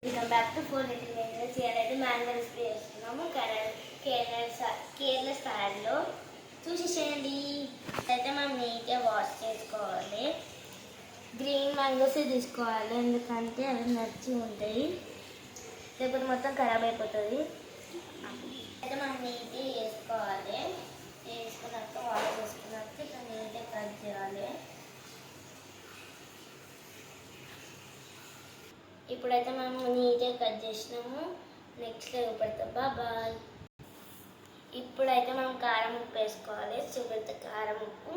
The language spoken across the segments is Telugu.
Welcome back to 4 little angels. ఇయాలైతే మ్యాంగో రెసిపీ చేస్తున్నాము కేరళ స్టైల్లో. చూసేసేయండి. అయితే మనం నీట్గా వాష్ చేసుకోవాలి. గ్రీన్ మ్యాంగోస్ తీసుకోవాలి, ఎందుకంటే అవి నచ్చి ఉంటాయి, లేకపోతే మొత్తం ఖరాబ్ అయిపోతుంది. అయితే మనం నీట్గా వేసుకోవాలి. వేసుకున్నాక వాష్ చేసుకున్నాక ఇట్లా నీట్గా కట్ చేయాలి. ఇప్పుడైతే మనం నీట్గా కట్ చేసినాము. నెక్స్ట్ చూపెడతాం. బాయ్. ఇప్పుడైతే మనం కారం ఉప్పు వేసుకోవాలి. చూపెడతా కారం ఉప్పు.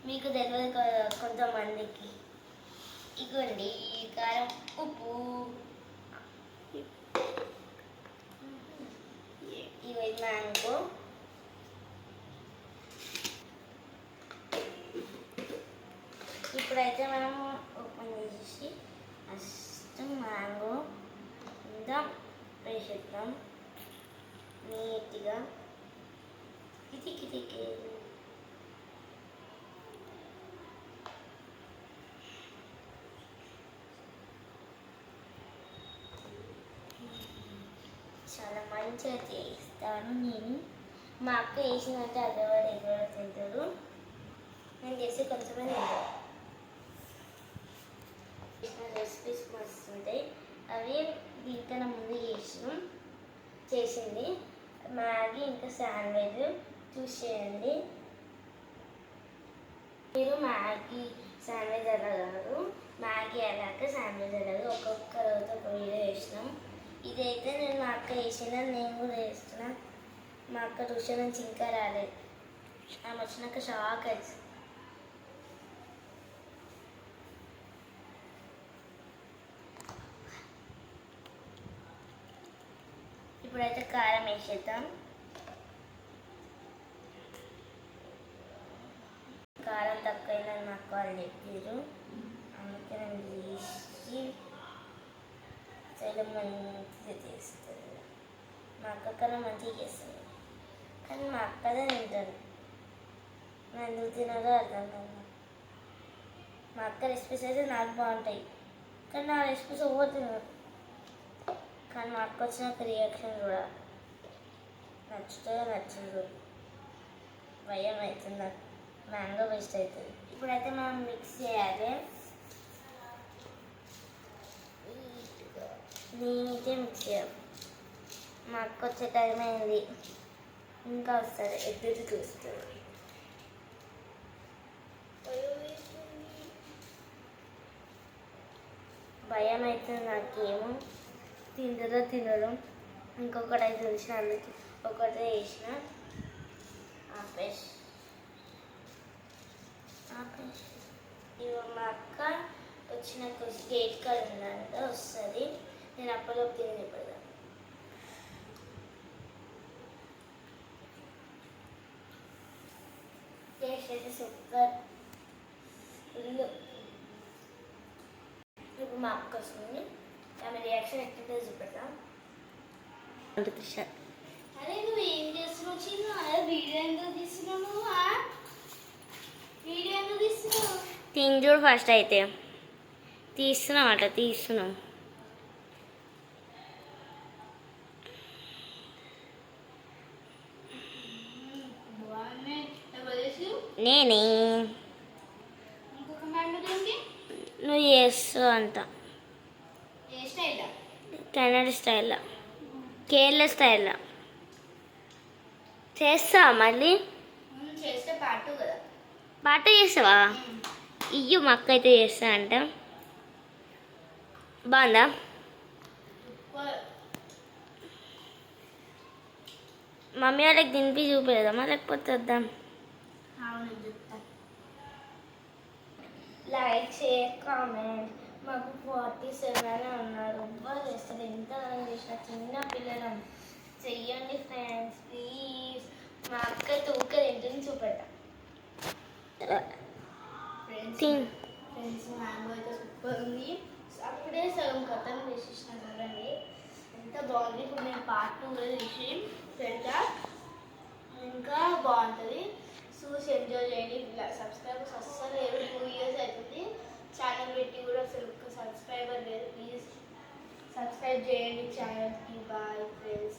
మీకు తెలియదు కొంతమందికి. ఇగోండి కారం ఉప్పు. ఇవి మ్యాంగో. ఇప్పుడైతే మనం ఓపెన్ చేసి మ్యాంగో ఇంత వేసేద్దాం నీట్గా. కిటికీ చాలా మంచిగా చేస్తాను నేను. మా అక్క వేసినట్టు అదవాడు ఎగవాడు తింటారు. నేను చేసి కొంచెమే తింటాను. రెసిపీస్ మస్తు ఉంటాయి. అవి దీనికన్నా ముందు చేసింది మ్యాగీ ఇంకా శాండ్విచ్. చూసేయండి. మీరు మ్యాగీ శాండ్విచ్ ఎలా కాదు, మ్యాగీ ఎలాగ శాండ్విచ్ ఎలాగ ఒక్కొక్క రోజు ఒక వీడియో వేసినాం. ఇదైతే నేను మా అక్క వేసిన, నేను కూడా వేస్తున్నా. మా అక్క ట్యూషన్ నుంచి ఇంకా రాలేదు. ఆమె వచ్చినాక షాక్ అవుతుంది. ఇప్పుడైతే కారం వేసేద్దాం. కారం తక్కువైందని మా అక్క వాళ్ళు చెప్పారు, అందుకే నేను తీసి చాలా మంచిగా చేస్తుంది. మా అక్క కన్నా మంచిగా చేస్తుంది, కానీ మా అక్కదే తింటాను. నేను ఎందుకు తినాలో అర్థం కాదు. మా అక్క రెసిపీస్ అయితే నాకు బాగుంటాయి, కానీ నా రెసిపీస్ ఎవరు తినరు. కానీ మా అక్క వచ్చినాక రియాక్షన్ కూడా నచ్చుతుందో నచ్చదు. భయం అవుతుంది నాకు, మ్యాంగో వేస్ట్ అవుతుంది. ఇప్పుడైతే మనం మిక్స్ చేయాలి. నీట్గా మిక్స్ చేయాలి. మా అక్క వచ్చే టైం అయింది, ఇంకా వస్తుంది. ఎదురు చూస్తుంది. భయం అవుతుంది నాకేమో, తింటుందో తినడం. ఇంకొకటి అయితే చూసిన, అందుకే ఒకటే వేసిన. ఆపేసి ఇవి మా అక్క వచ్చిన గేట్ కాడ ఉందంట, వస్తుంది. నేను అప్పలోపు తిని పెడదాం. టేస్ట్ అయితే సూపర్ ఫుల్. ఇప్పుడు మా అక్క వస్తుంది, ఆమె రియాక్షన్ ఎట్లుంటుందో చూపెడతాం. అరే నువ్వు ఏం చేస్తున్నావు చిన్న? వీడియో ఎందుకు తీస్తున్నావు? వీడియో ఎందుకు తీస్తున్నావు? తిని చూడు ఫస్ట్. అయితే తీస్తున్నావు అట్లా తీస్తున్నావు. నేనే నువ్వు చేస్తావు అంత కన్నడ స్టైల్లో, కేరళ స్టైల్లో చేస్తావా? మళ్ళీ పాట చేస్తావా? ఇయ్యు మా అక్క అయితే చేస్తా అంట. బాగుందా? మమ్మీ వాళ్ళకి తినిపి చూపేద్దామా, లేకపోతే వద్దాం? Like, share, comment. మాకు 47 ఉన్నారు. ఎవ్వరు చేస్తారు. ఎంత చేసిన చిన్న పిల్లలం. చెయ్యండి ఫ్రెండ్స్ ప్లీజ్. మా అక్క తూక తింటుంది, చూపెడతా. ఫ్రెండ్స్ మ్యాంగో అయితే సూపర్ ఉంది. అప్పుడే సగం కథం చేసేసిన చూడండి ఎంత బాగుంది. ఇప్పుడు నేను పార్ట్ 2 కూడా చేసి పెడతా, ఇంకా బాగుంటుంది. చూసి ఎంజాయ్ చేయండి. సబ్స్క్రైబర్స్ అస్సలు లేరు. 2 years అవుతుంది ఛానల్ పెట్టి కూడా, అసలు సబ్స్క్రైబర్ లేదు. ప్లీజ్ సబ్స్క్రైబ్ సబ్స్క్రైబ్ చేయండి ఛానల్కి. Bye friends.